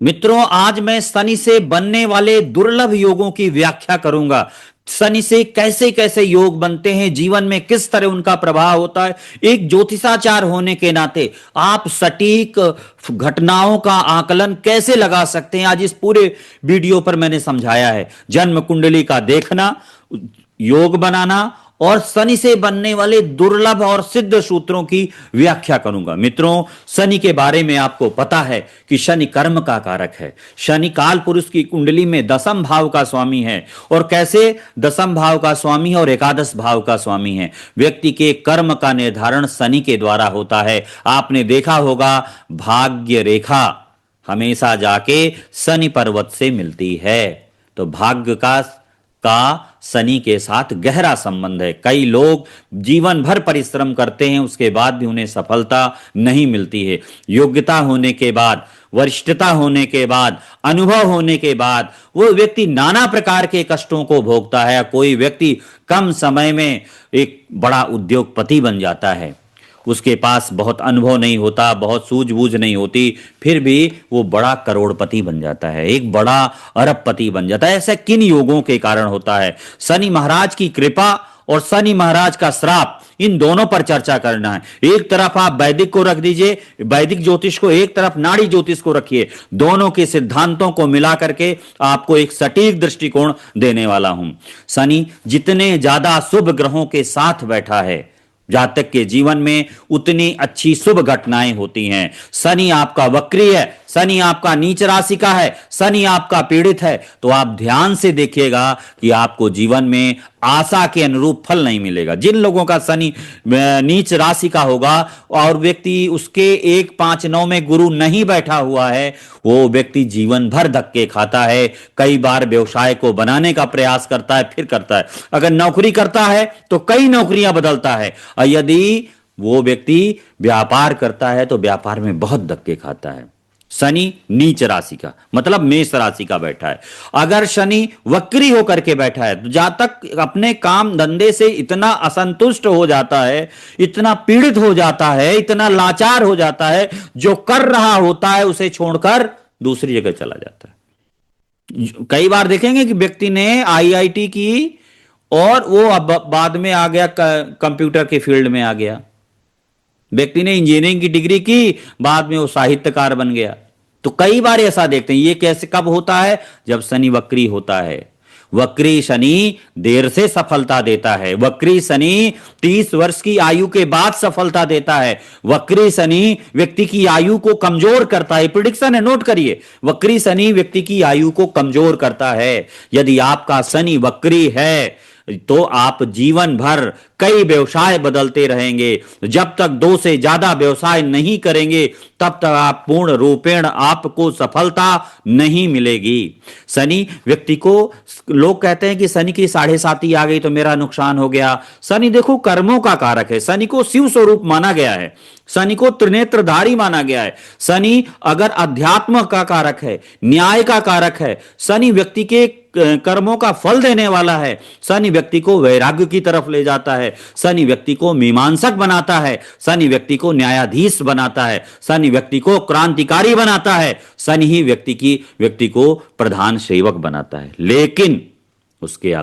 मित्रों, आज मैं शनि से बनने वाले दुर्लभ योगों की व्याख्या करूंगा। शनि से कैसे कैसे योग बनते हैं, जीवन में किस तरह उनका प्रभाव होता है। एक ज्योतिषाचार होने के नाते आप सटीक घटनाओं का आकलन कैसे लगा सकते हैं, आज इस पूरे वीडियो पर मैंने समझाया है। जन्म कुंडली का देखना, योग बनाना और शनि से बनने वाले दुर्लभ और सिद्ध सूत्रों की व्याख्या करूंगा। मित्रों, शनि के बारे में आपको पता है कि शनि कर्म का कारक है। शनि काल पुरुष की कुंडली में दसम भाव का स्वामी है। और कैसे दसम भाव का स्वामी और एकादश भाव का स्वामी है। व्यक्ति के कर्म का निर्धारण शनि के द्वारा होता है। आपने देखा होगा, भाग्य रेखा हमेशा जाके शनि पर्वत से मिलती है। तो भाग्य का शनि के साथ गहरा संबंध है। कई लोग जीवन भर परिश्रम करते हैं, उसके बाद भी उन्हें सफलता नहीं मिलती है। योग्यता होने के बाद, वरिष्ठता होने के बाद, अनुभव होने के बाद वो व्यक्ति नाना प्रकार के कष्टों को भोगता है। कोई व्यक्ति कम समय में एक बड़ा उद्योगपति बन जाता है। उसके पास बहुत अनुभव नहीं होता, बहुत सूझबूझ नहीं होती, फिर भी वो बड़ा करोड़पति बन जाता है, एक बड़ा अरबपति बन जाता है। ऐसा किन योगों के कारण होता है? शनि महाराज की कृपा और शनि महाराज का श्राप, इन दोनों पर चर्चा करना है। एक तरफ आप वैदिक को रख दीजिए, वैदिक ज्योतिष को, एक तरफ नाड़ी ज्योतिष को रखिए। दोनों के सिद्धांतों को मिला करके आपको एक सटीक दृष्टिकोण देने वाला हूं। शनि जितने ज्यादा शुभ ग्रहों के साथ बैठा है, जातक के जीवन में उतनी अच्छी शुभ घटनाएं होती हैं। शनि आपका वक्री है, शनि आपका नीच राशि का है, शनि आपका पीड़ित है, तो आप ध्यान से देखिएगा कि आपको जीवन में आशा के अनुरूप फल नहीं मिलेगा। जिन लोगों का शनि नीच राशि का होगा और व्यक्ति उसके 1-5-9 में गुरु नहीं बैठा हुआ है, वो व्यक्ति जीवन भर धक्के खाता है। कई बार व्यवसाय को बनाने का प्रयास करता है, फिर करता है। अगर नौकरी करता है तो कई नौकरियां बदलता है, और यदि वो व्यक्ति व्यापार करता है तो व्यापार में बहुत धक्के खाता है। शनि नीच राशि का मतलब मेष राशि का बैठा है। अगर शनि वक्री होकर के बैठा है तो जातक अपने काम धंधे से इतना असंतुष्ट हो जाता है, इतना पीड़ित हो जाता है, इतना लाचार हो जाता है, जो कर रहा होता है उसे छोड़कर दूसरी जगह चला जाता है। कई बार देखेंगे कि व्यक्ति ने आईआईटी की और वो अब बाद में आ गया कंप्यूटर के फील्ड में आ गया। व्यक्ति ने इंजीनियरिंग की डिग्री की, बाद में वो साहित्यकार बन गया। तो कई बार ऐसा देखते हैं। ये कैसे कब होता है? जब शनि वक्री होता है। वक्री शनि देर से सफलता देता है। वक्री शनि 30 वर्ष की आयु के बाद सफलता देता है। वक्री शनि व्यक्ति की आयु को कमजोर करता है। प्रिडिक्शन है, नोट करिए। वक्री शनि व्यक्ति की आयु को कमजोर करता है। यदि आपका शनि वक्री है तो आप जीवन भर कई व्यवसाय बदलते रहेंगे। जब तक 2 से ज्यादा व्यवसाय नहीं करेंगे तब तक आप पूर्ण रूपेण आपको सफलता नहीं मिलेगी। शनि व्यक्ति को, लोग कहते हैं कि शनि की 7.5 आ गई तो मेरा नुकसान हो गया। शनि देखो कर्मों का कारक है। शनि को शिव स्वरूप माना गया है। शनि को त्रिनेत्रधारी माना गया है। शनि अगर अध्यात्म का कारक है, न्याय का कारक है, शनि व्यक्ति के कर्मों का फल देने वाला है। शनि व्यक्ति को वैराग्य की तरफ ले जाता है। शनि व्यक्ति को मीमांसक बनाता है। शनि व्यक्ति को न्यायाधीश बनाता है। शनि व्यक्ति को क्रांतिकारी बनाता है। शनि ही व्यक्ति को प्रधान सेवक बनाता है। लेकिन उसके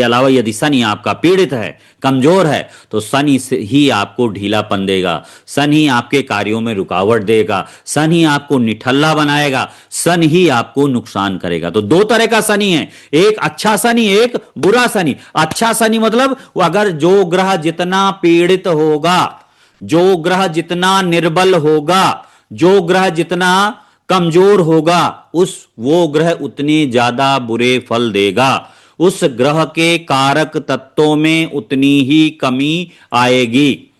अलावा यदि शनि आपका पीड़ित है, कमजोर है, तो शनि से ही आपको ढीलापन देगा। शनि आपके कार्यों में रुकावट देगा। शनि आपको निठल्ला बनाएगा। शनि ही आपको नुकसान करेगा। तो 2 तरह का शनि है, एक अच्छा शनि, एक बुरा शनि। अच्छा शनि मतलब अगर जो ग्रह जितना पीड़ित होगा, जो ग्रह जितना निर्बल होगा, जो ग्रह जितना कमजोर होगा, वो ग्रह उतने ज्यादा बुरे फल देगा। उस ग्रह के कारक तत्वों में उतनी ही कमी आएगी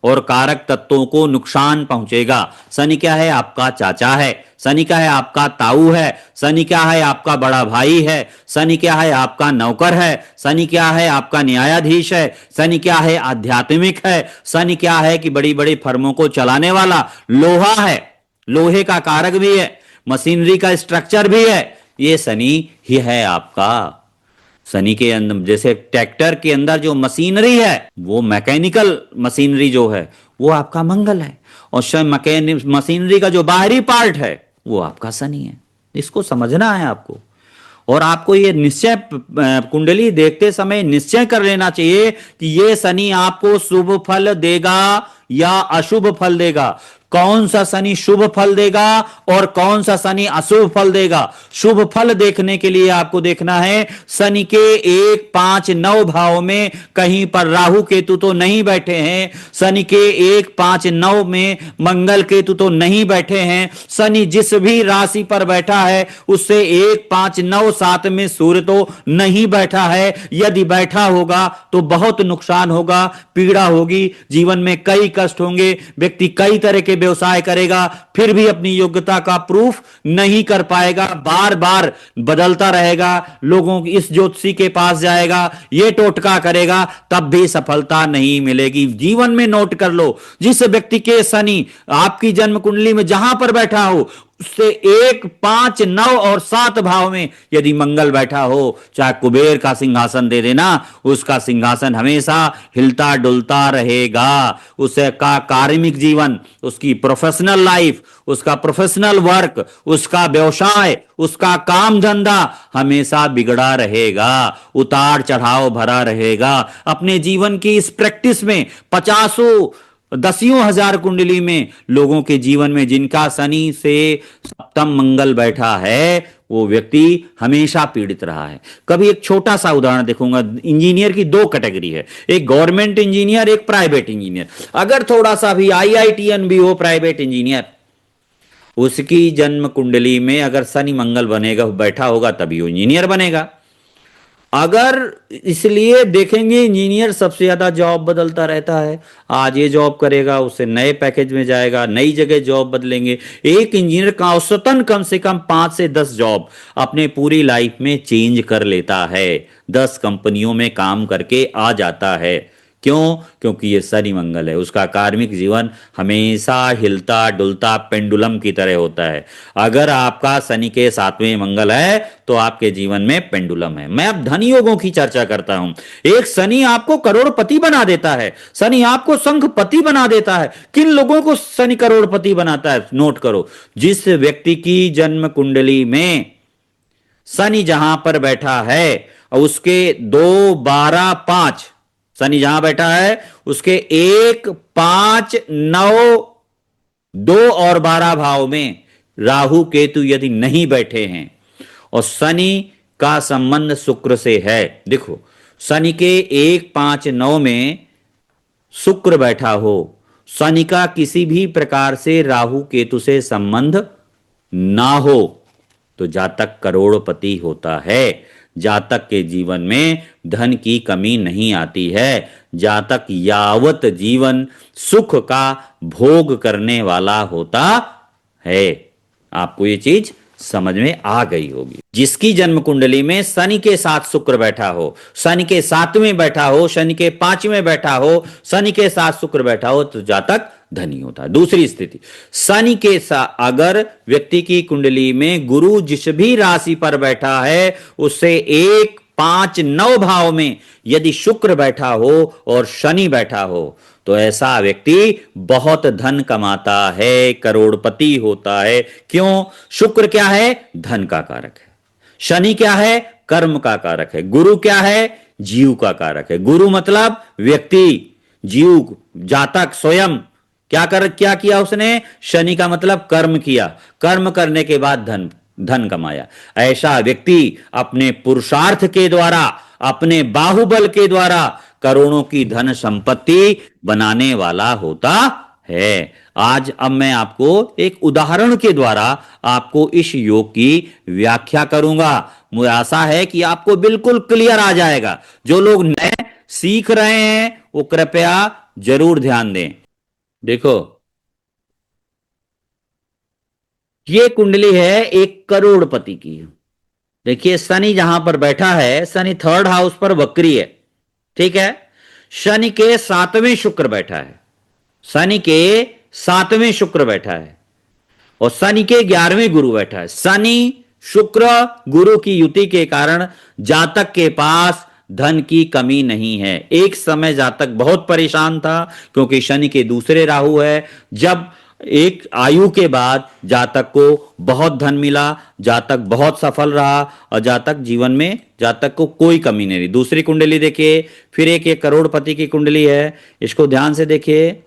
और कारक तत्वों को नुकसान पहुंचेगा। शनि क्या है? आपका चाचा है। शनि क्या है? आपका ताऊ है। शनि क्या है? आपका बड़ा भाई है। शनि क्या है? आपका नौकर है। शनि क्या है? आपका न्यायाधीश है। शनि क्या है? आध्यात्मिक है। शनि क्या है कि बड़ी बड़ी फर्मों को चलाने वाला लोहा है, लोहे का कारक भी है, मशीनरी का स्ट्रक्चर भी है। ये शनि ही है आपका। शनि के अंदर जैसे ट्रैक्टर के अंदर जो मशीनरी है, वो मैकेनिकल मशीनरी जो है, वो आपका मंगल है। और मैकेनिक मशीनरी का जो बाहरी पार्ट है वो आपका शनि है। इसको समझना है आपको। और आपको ये निश्चय कुंडली देखते समय निश्चय कर लेना चाहिए कि ये शनि आपको शुभ फल देगा या अशुभ फल देगा। कौन सा शनि शुभ फल देगा और कौन सा शनि अशुभ फल देगा। शुभ फल देखने के लिए आपको देखना है शनि के 1, 5, 9 भाव में कहीं पर राहु केतु तो नहीं बैठे हैं। शनि के 1, 5, 9 में मंगल केतु तो नहीं बैठे हैं। शनि जिस भी राशि पर बैठा है उससे 1, 5, 9, 7 में सूर्य तो नहीं बैठा है। यदि बैठा होगा तो बहुत नुकसान होगा, पीड़ा होगी, जीवन में कई कष्ट होंगे, व्यक्ति कई तरह के व्यवसाय करेगा फिर भी अपनी योग्यता का प्रूफ नहीं कर पाएगा, बार बार बदलता रहेगा, लोगों की इस ज्योतिषी के पास जाएगा, ये टोटका करेगा, तब भी सफलता नहीं मिलेगी। जीवन में नोट कर लो, जिस व्यक्ति के शनि आपकी जन्म कुंडली में जहां पर बैठा हो उससे 1, 5, 9 और 7 भाव में यदि मंगल बैठा हो, चाहे कुबेर का सिंहासन दे देना, उसका सिंहासन हमेशा हिलता डुलता रहेगा। उसका कार्मिक जीवन, उसकी प्रोफेशनल लाइफ, उसका प्रोफेशनल वर्क, उसका व्यवसाय, उसका काम धंधा हमेशा बिगड़ा रहेगा, उतार चढ़ाव भरा रहेगा। अपने जीवन की इस प्रैक्टिस में 50 दसियों हजार कुंडली में लोगों के जीवन में जिनका शनि से सप्तम मंगल बैठा है वो व्यक्ति हमेशा पीड़ित रहा है। कभी एक छोटा सा उदाहरण देखूंगा। इंजीनियर की 2 कैटेगरी है, एक गवर्नमेंट इंजीनियर, एक प्राइवेट इंजीनियर। अगर थोड़ा सा भी IITN भी हो प्राइवेट इंजीनियर, उसकी जन्म कुंडली में अगर शनि मंगल बनेगा बैठा होगा तभी वो इंजीनियर बनेगा। अगर इसलिए देखेंगे इंजीनियर सबसे ज्यादा जॉब बदलता रहता है, आज ये जॉब करेगा उससे नए पैकेज में जाएगा, नई जगह जॉब बदलेंगे। एक इंजीनियर का औसतन कम से कम 5 से 10 जॉब अपने पूरी लाइफ में चेंज कर लेता है, 10 कंपनियों में काम करके आ जाता है। क्यों? क्योंकि ये शनि मंगल है, उसका कार्मिक जीवन हमेशा हिलता डुलता पेंडुलम की तरह होता है। अगर आपका शनि के 7वें मंगल है तो आपके जीवन में पेंडुलम है। मैं अब धन योगों की चर्चा करता हूं। एक शनि आपको करोड़पति बना देता है, शनि आपको शंखपति बना देता है। किन लोगों को शनि करोड़पति बनाता है? नोट करो, जिस व्यक्ति की जन्म कुंडली में शनि जहां पर बैठा है उसके 2, 12, 5 शनि जहां बैठा है उसके 1, 5, 9, 2 और 12 भाव में राहु केतु यदि नहीं बैठे हैं और शनि का संबंध शुक्र से है। देखो, शनि के 1, 5, 9 में शुक्र बैठा हो, शनि का किसी भी प्रकार से राहु केतु से संबंध ना हो तो जातक करोड़पति होता है। जातक के जीवन में धन की कमी नहीं आती है। जातक यावत जीवन सुख का भोग करने वाला होता है। आपको ये चीज समझ में आ गई होगी। जिसकी जन्म कुंडली में शनि के साथ शुक्र बैठा हो, शनि के 7वें बैठा हो, शनि के 5वें बैठा हो, शनि के साथ शुक्र बैठा हो तो जातक धनी होता है। दूसरी स्थिति, शनि के साथ अगर व्यक्ति की कुंडली में गुरु जिस भी राशि पर बैठा है उससे 1, 5, 9 भाव में यदि शुक्र बैठा हो और शनि बैठा हो तो ऐसा व्यक्ति बहुत धन कमाता है, करोड़पति होता है। क्यों? शुक्र क्या है? धन का कारक है। शनि क्या है? कर्म का कारक है। गुरु क्या है? जीव का कारक है। गुरु मतलब व्यक्ति, जीव जातक स्वयं क्या किया उसने? शनि का मतलब कर्म किया, कर्म करने के बाद धन कमाया। ऐसा व्यक्ति अपने पुरुषार्थ के द्वारा, अपने बाहुबल के द्वारा करोड़ों की धन संपत्ति बनाने वाला होता है। आज अब मैं आपको एक उदाहरण के द्वारा आपको इस योग की व्याख्या करूंगा। मुझे आशा है कि आपको बिल्कुल क्लियर आ जाएगा। जो लोग नए सीख रहे हैं वो कृपया जरूर ध्यान दें। देखो, ये कुंडली है एक करोड़पति की। देखिए, शनि जहां पर बैठा है, शनि 3rd हाउस पर वक्री है, ठीक है। शनि के 7वें शुक्र बैठा है, शनि के 7वें शुक्र बैठा है और शनि के 11वें गुरु बैठा है। शनि शुक्र गुरु की युति के कारण जातक के पास धन की कमी नहीं है। एक समय जातक बहुत परेशान था क्योंकि शनि के दूसरे राहु है। जब एक आयु के बाद जातक को बहुत धन मिला, जातक बहुत सफल रहा, और जातक को कोई कमी नहीं रही। दूसरी कुंडली देखिए, फिर एक करोड़पति की कुंडली है, इसको ध्यान से देखिए।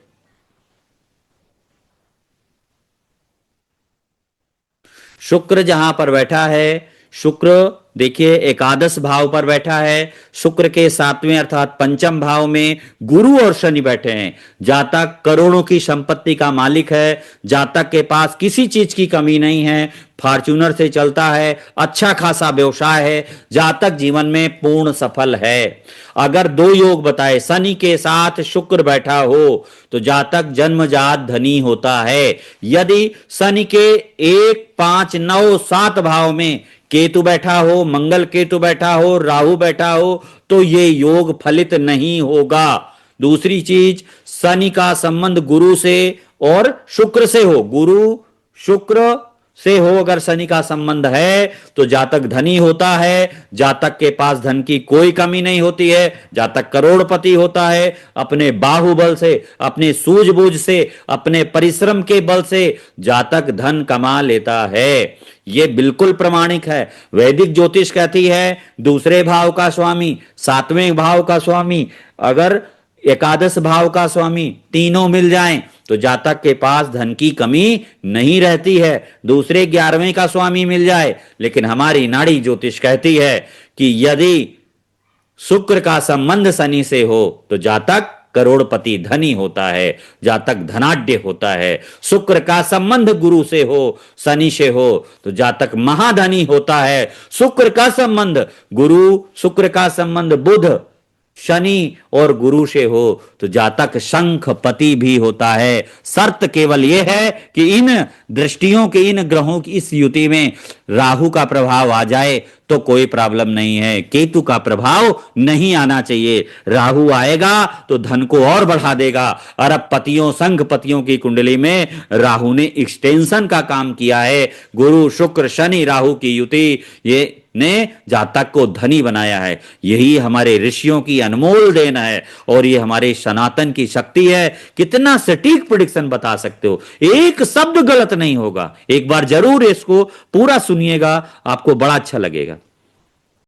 शुक्र जहां पर बैठा है, शुक्र देखिए एकादश भाव पर बैठा है, शुक्र के सातवें अर्थात पंचम भाव में गुरु और शनि बैठे हैं। जातक करोड़ों की संपत्ति का मालिक है, जातक के पास किसी चीज की कमी नहीं है, फॉर्च्यूनर से चलता है, अच्छा खासा व्यवसाय है, जातक जीवन में पूर्ण सफल है। अगर दो योग बताए, शनि के साथ शुक्र बैठा हो तो जातक जन्मजात धनी होता है। यदि शनि के 1, 5, 9, 7 भाव में केतु बैठा हो, मंगल केतु बैठा हो, राहु बैठा हो, तो ये योग फलित नहीं होगा। दूसरी चीज, शनि का संबंध गुरु से और शुक्र से हो, गुरु शुक्र से हो अगर शनि का संबंध है तो जातक धनी होता है, जातक के पास धन की कोई कमी नहीं होती है, जातक करोड़पति होता है। अपने बाहुबल से, अपने सूझबूझ से, अपने परिश्रम के बल से जातक धन कमा लेता है। ये बिल्कुल प्रमाणिक है। वैदिक ज्योतिष कहती है दूसरे भाव का स्वामी, सातवें भाव का स्वामी, अगर एकादश भाव का स्वामी तीनों मिल जाएं तो जातक के पास धन की कमी नहीं रहती है। दूसरे 11वें का स्वामी मिल जाए, लेकिन हमारी नाड़ी ज्योतिष कहती है कि यदि शुक्र का संबंध शनि से हो तो जातक करोड़पति धनी होता है, जातक धनाढ्य होता है। शुक्र का संबंध गुरु से हो, शनि से हो तो जातक महाधनी होता है। शुक्र का संबंध गुरु, शुक्र का संबंध बुध, शनि और गुरु से हो तो जातक शंखपति भी होता है। शर्त केवल यह है कि इन दृष्टियों के, इन ग्रहों की इस युति में राहु का प्रभाव आ जाए तो कोई प्रॉब्लम नहीं है, केतु का प्रभाव नहीं आना चाहिए। राहु आएगा तो धन को और बढ़ा देगा। अरबपतियों, संघपतियों की कुंडली में राहु ने एक्सटेंशन का काम किया है। गुरु शुक्र शनि राहु की युति ये ने जातक को धनी बनाया है। यही हमारे ऋषियों की अनमोल देन है और ये हमारे सनातन की शक्ति है। कितना सटीक प्रेडिक्शन बता सकते हो, एक शब्द गलत नहीं होगा। एक बार जरूर इसको पूरा सुनिएगा, आपको बड़ा अच्छा लगेगा।